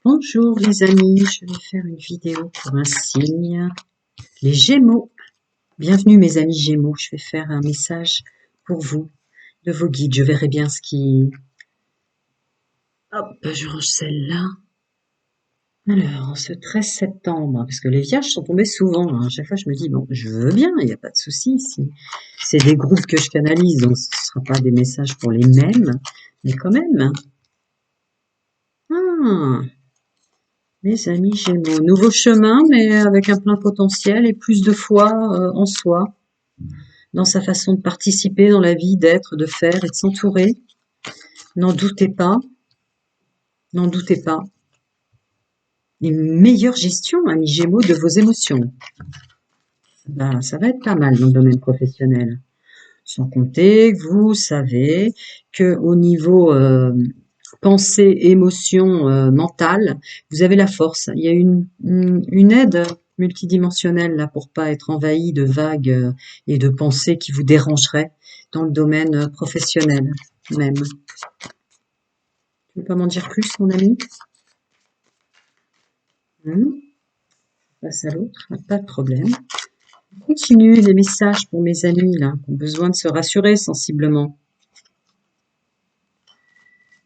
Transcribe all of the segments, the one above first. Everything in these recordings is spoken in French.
Bonjour les amis, je vais faire une vidéo pour un signe, les Gémeaux. Bienvenue mes amis Gémeaux, je vais faire un message pour vous, de vos guides. Je verrai bien ce qui... Hop, je range celle-là. Alors, ce 13 septembre, parce que les vierges sont tombées souvent, hein. À chaque fois je me dis, bon, je veux bien, il n'y a pas de souci. Si c'est des groupes que je canalise, donc ce ne sera pas des messages pour les mêmes, mais quand même. Ah, mes amis Gémeaux, nouveau chemin, mais avec un plein potentiel et plus de foi en soi, dans sa façon de participer dans la vie, d'être, de faire et de s'entourer. N'en doutez pas, n'en doutez pas. Une meilleure gestion, amis Gémeaux, de vos émotions. Ben, ça va être pas mal dans le domaine professionnel. Sans compter que vous savez que au niveau pensée, émotion, mentale, vous avez la force. Il y a une aide multidimensionnelle là pour pas être envahi de vagues et de pensées qui vous dérangeraient dans le domaine professionnel même. Tu veux pas m'en dire plus, mon ami? Passe à l'autre, pas de problème. Continue les messages pour mes amis là, qui ont besoin de se rassurer sensiblement.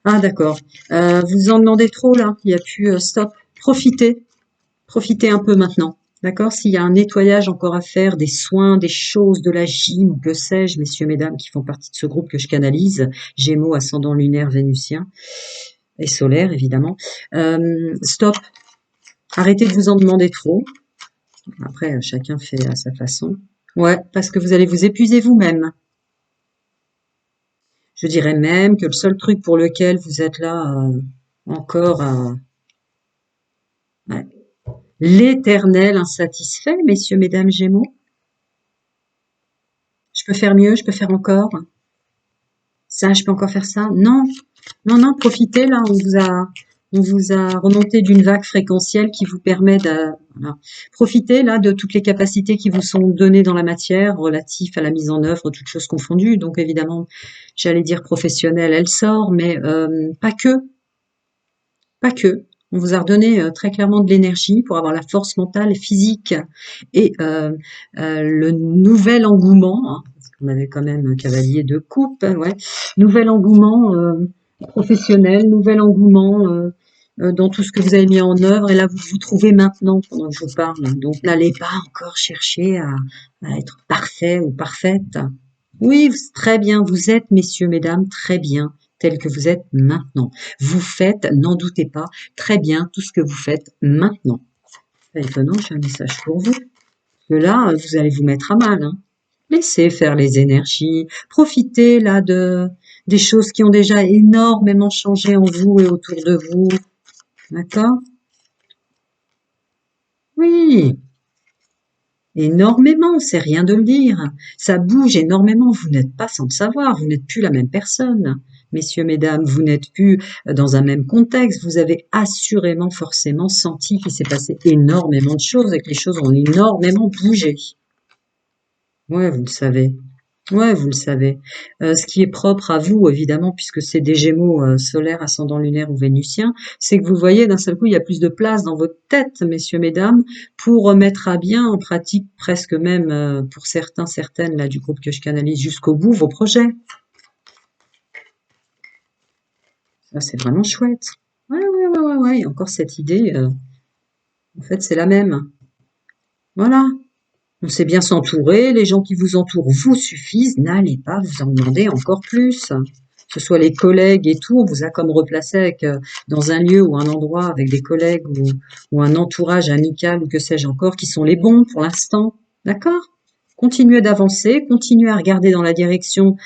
Ah d'accord, vous en demandez trop là, il n'y a plus stop. Profitez un peu maintenant, d'accord? S'il y a un nettoyage encore à faire, des soins, des choses, de la gym, ou que sais-je, messieurs, mesdames, qui font partie de ce groupe que je canalise, Gémeaux, ascendant lunaire, vénusien, et solaire évidemment, stop, arrêtez de vous en demander trop. Après, chacun fait à sa façon. Ouais, parce que vous allez vous épuiser vous-même. Je dirais même que le seul truc pour lequel vous êtes là encore ouais, l'éternel insatisfait, messieurs, mesdames, Gémeaux. Je peux faire mieux, je peux faire encore. Ça, je peux encore faire ça. Non, non, non, profitez là, on vous a remonté d'une vague fréquentielle qui vous permet de... Voilà. Profitez là de toutes les capacités qui vous sont données dans la matière relatifs à la mise en œuvre, toutes choses confondues. Donc évidemment, j'allais dire professionnelle, elle sort, mais pas que. Pas que. On vous a redonné très clairement de l'énergie pour avoir la force mentale, physique et le nouvel engouement, hein, parce qu'on avait quand même un cavalier de coupe, hein, ouais, nouvel engouement professionnel, nouvel engouement dans tout ce que vous avez mis en œuvre. Et là, vous vous trouvez maintenant pendant que je vous parle. Donc, n'allez pas encore chercher à être parfait ou parfaite. Oui, très bien, vous êtes, messieurs, mesdames, très bien, tels que vous êtes maintenant. Vous faites, n'en doutez pas, très bien tout ce que vous faites maintenant. C'est étonnant, j'ai un message pour vous. Parce que là, vous allez vous mettre à mal. Hein. Laissez faire les énergies. Profitez là des choses qui ont déjà énormément changé en vous et autour de vous. D'accord? Oui, énormément, c'est rien de le dire. Ça bouge énormément, vous n'êtes pas sans le savoir, vous n'êtes plus la même personne. Messieurs, mesdames, vous n'êtes plus dans un même contexte, vous avez assurément, forcément senti qu'il s'est passé énormément de choses et que les choses ont énormément bougé. Ouais, vous le savez. Ouais, vous le savez. Ce qui est propre à vous, évidemment, puisque c'est des Gémeaux solaires, ascendant lunaire ou vénusien, c'est que vous voyez d'un seul coup, il y a plus de place dans votre tête, messieurs, mesdames, pour mettre à bien, en pratique, presque même pour certains, certaines là du groupe que je canalise jusqu'au bout, vos projets. Ça, c'est vraiment chouette. Ouais, ouais, ouais, ouais, ouais. Et encore cette idée, en fait, c'est la même. Voilà. On sait bien s'entourer, les gens qui vous entourent vous suffisent, n'allez pas vous en demander encore plus. Que ce soit les collègues et tout, on vous a comme replacé avec, dans un lieu ou un endroit avec des collègues ou un entourage amical ou que sais-je encore, qui sont les bons pour l'instant. D'accord? Continuez d'avancer, continuez à regarder dans la direction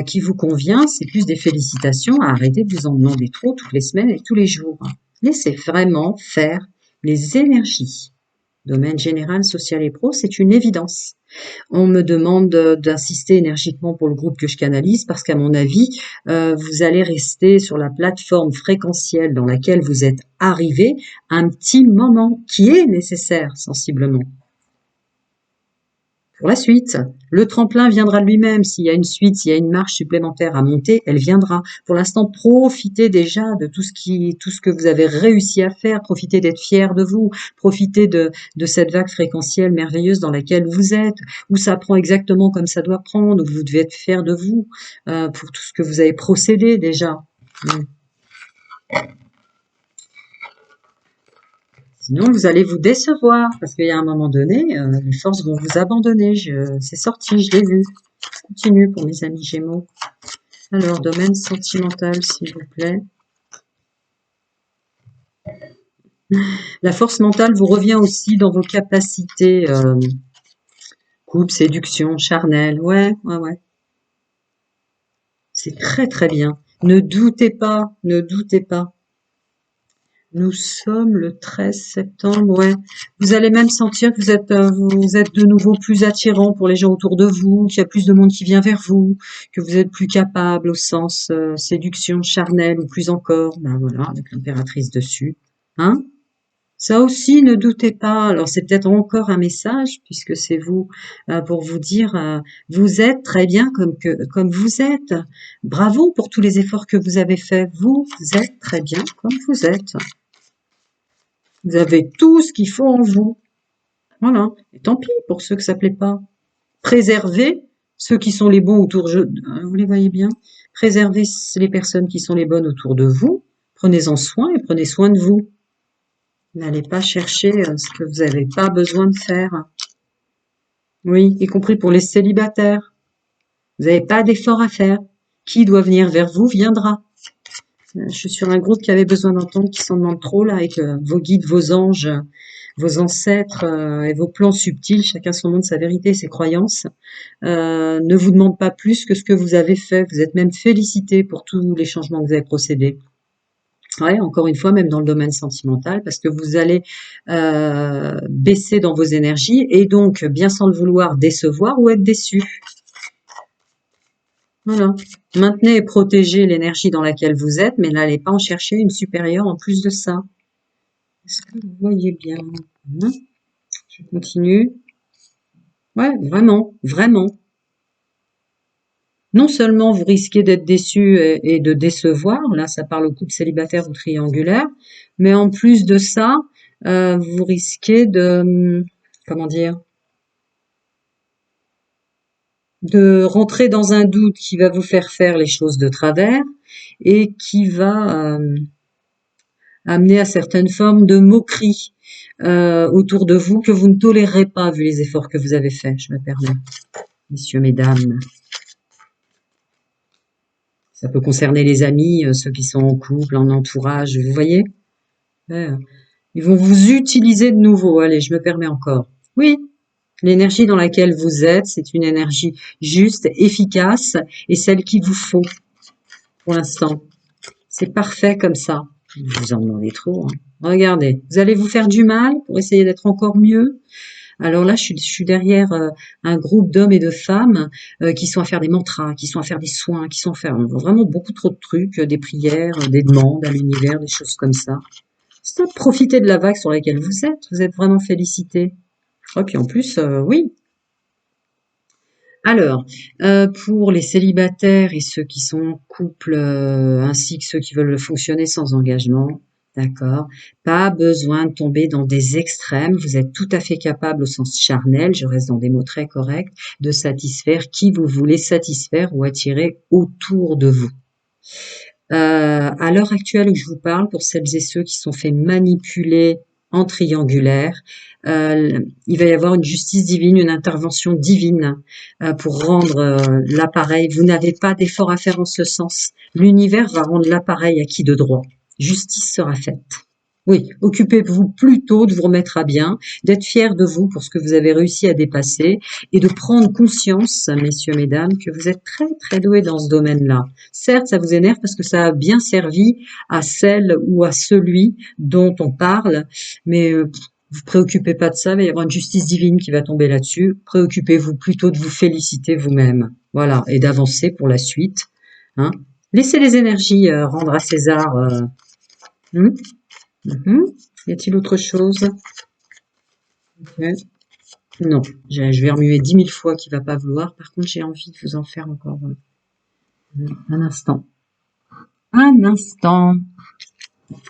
qui vous convient. C'est plus des félicitations à arrêter de vous en demander trop toutes les semaines et tous les jours. Laissez vraiment faire les énergies. Domaine général, social et pro, c'est une évidence. On me demande d'insister énergiquement pour le groupe que je canalise parce qu'à mon avis, vous allez rester sur la plateforme fréquentielle dans laquelle vous êtes arrivé un petit moment qui est nécessaire sensiblement. Pour la suite, Le tremplin viendra de lui-même. S'il y a une suite, s'il y a une marche supplémentaire à monter, elle viendra. Pour l'instant, profitez déjà de tout ce que vous avez réussi à faire. Profitez d'être fiers de vous. Profitez de cette vague fréquentielle merveilleuse dans laquelle vous êtes, où ça prend exactement comme ça doit prendre, où vous devez être fiers de vous pour tout ce que vous avez procédé déjà. Sinon, vous allez vous décevoir, parce qu'il y a un moment donné, les forces vont vous abandonner. C'est sorti, je l'ai vu. Je continue pour mes amis Gémeaux. Alors, domaine sentimental, s'il vous plaît. La force mentale vous revient aussi dans vos capacités couple, séduction, charnel. Ouais. C'est très très bien. Ne doutez pas, ne doutez pas. Nous sommes le 13 septembre, ouais. Vous allez même sentir que vous êtes de nouveau plus attirant pour les gens autour de vous, qu'il y a plus de monde qui vient vers vous, que vous êtes plus capable au sens séduction, charnel ou plus encore. Ben voilà, avec l'impératrice dessus. Hein? Ça aussi, ne doutez pas. Alors c'est peut-être encore un message, puisque c'est vous, pour vous dire, vous êtes très bien comme vous êtes. Bravo pour tous les efforts que vous avez faits. Vous êtes très bien comme vous êtes. Vous avez tout ce qu'il faut en vous. Voilà. Et tant pis pour ceux que ça plaît pas. Préservez ceux qui sont les bons autour de vous. Les voyez bien. Préservez les personnes qui sont les bonnes autour de vous. Prenez-en soin et prenez soin de vous. N'allez pas chercher ce que vous n'avez pas besoin de faire. Oui, y compris pour les célibataires. Vous n'avez pas d'effort à faire. Qui doit venir vers vous viendra. Je suis sur un groupe qui avait besoin d'entendre, qui s'en demande trop là, avec vos guides, vos anges, vos ancêtres et vos plans subtils, chacun son monde, sa vérité, ses croyances, ne vous demande pas plus que ce que vous avez fait. Vous êtes même félicité pour tous les changements que vous avez procédés. Ouais, encore une fois, même dans le domaine sentimental, parce que vous allez baisser dans vos énergies et donc, bien sans le vouloir, décevoir ou être déçu. Voilà. Maintenez et protégez l'énergie dans laquelle vous êtes, mais n'allez pas en chercher une supérieure en plus de ça. Est-ce que vous voyez bien? Je continue. Ouais, vraiment, vraiment. Non seulement vous risquez d'être déçu et de décevoir, là ça parle au couple célibataire ou triangulaire, mais en plus de ça, vous risquez comment dire, de rentrer dans un doute qui va vous faire les choses de travers et qui va amener à certaines formes de moquerie autour de vous que vous ne tolérerez pas vu les efforts que vous avez faits. Je me permets, messieurs, mesdames. Ça peut concerner les amis, ceux qui sont en couple, en entourage, vous voyez? Ouais. Ils vont vous utiliser de nouveau. Allez, je me permets encore. Oui, l'énergie dans laquelle vous êtes, c'est une énergie juste, efficace et celle qu'il vous faut pour l'instant. C'est parfait comme ça. Vous en demandez trop. Hein. Regardez, vous allez vous faire du mal pour essayer d'être encore mieux. Alors là, je suis derrière un groupe d'hommes et de femmes qui sont à faire des mantras, qui sont à faire des soins, qui sont à faire vraiment beaucoup trop de trucs, des prières, des demandes à l'univers, des choses comme ça. Stop, profitez de la vague sur laquelle vous êtes vraiment félicité. Et puis en plus, oui. Alors, pour les célibataires et ceux qui sont en couple, ainsi que ceux qui veulent fonctionner sans engagement, d'accord, pas besoin de tomber dans des extrêmes. Vous êtes tout à fait capable au sens charnel, je reste dans des mots très corrects, de satisfaire qui vous voulez satisfaire ou attirer autour de vous. À l'heure actuelle où je vous parle, pour celles et ceux qui sont fait manipuler en triangulaire, il va y avoir une justice divine, une intervention divine pour rendre l'appareil. Vous n'avez pas d'effort à faire en ce sens. L'univers va rendre l'appareil acquis de droit. Justice sera faite. Oui, occupez-vous plutôt de vous remettre à bien, d'être fiers de vous pour ce que vous avez réussi à dépasser et de prendre conscience, messieurs, mesdames, que vous êtes très, très doués dans ce domaine-là. Certes, ça vous énerve parce que ça a bien servi à celle ou à celui dont on parle, mais vous préoccupez pas de ça, il va y avoir une justice divine qui va tomber là-dessus. Préoccupez-vous plutôt de vous féliciter vous-même. Voilà, et d'avancer pour la suite. Hein. Laissez les énergies rendre à César. Y a-t-il autre chose? Okay. Non, je vais remuer 10 000 fois qu'il va pas vouloir. Par contre, j'ai envie de vous en faire encore un instant. Un instant.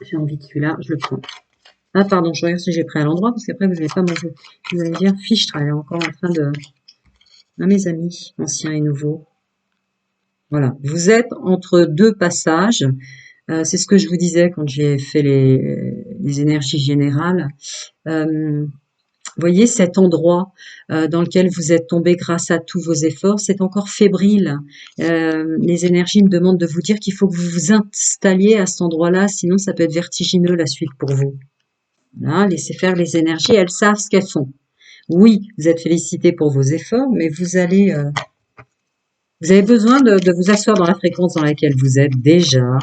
J'ai envie de celui-là, je le prends. Ah pardon, je regarde si j'ai pris à l'endroit, parce qu'après vous n'allez pas manger. Vous allez dire, fichtre, elle est encore en train de... Ah, mes amis, anciens et nouveaux. Voilà, vous êtes entre deux passages. C'est ce que je vous disais quand j'ai fait les énergies générales. Voyez cet endroit dans lequel vous êtes tombé grâce à tous vos efforts, c'est encore fébrile. Les énergies me demandent de vous dire qu'il faut que vous vous installiez à cet endroit-là, sinon ça peut être vertigineux la suite pour vous. Voilà, laissez faire les énergies, elles savent ce qu'elles font. Oui, vous êtes félicité pour vos efforts, mais vous avez besoin de vous asseoir dans la fréquence dans laquelle vous êtes déjà,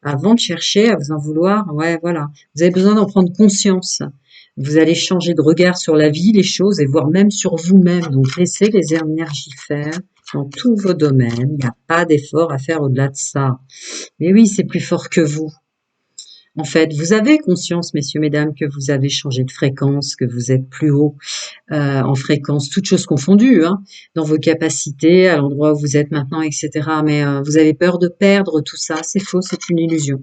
avant de chercher à vous en vouloir. Ouais, voilà. Vous avez besoin d'en prendre conscience. Vous allez changer de regard sur la vie, les choses, et voire même sur vous-même. Donc, laissez les énergies faire dans tous vos domaines. Il n'y a pas d'effort à faire au-delà de ça. Mais oui, c'est plus fort que vous. En fait, vous avez conscience, messieurs, mesdames, que vous avez changé de fréquence, que vous êtes plus haut en fréquence, toutes choses confondues, hein, dans vos capacités, à l'endroit où vous êtes maintenant, etc. Mais vous avez peur de perdre tout ça. C'est faux, c'est une illusion.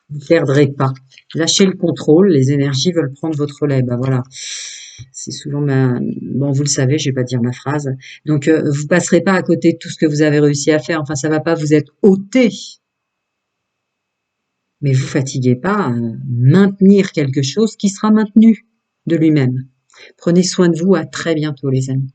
Vous ne perdrez pas. Lâchez le contrôle, les énergies veulent prendre votre relais. Ben voilà. C'est souvent Bon, vous le savez, je vais pas dire ma phrase. Donc, vous passerez pas à côté de tout ce que vous avez réussi à faire. Enfin, ça va pas vous être ôté. Mais vous fatiguez pas à maintenir quelque chose qui sera maintenu de lui-même. Prenez soin de vous. À très bientôt, les amis.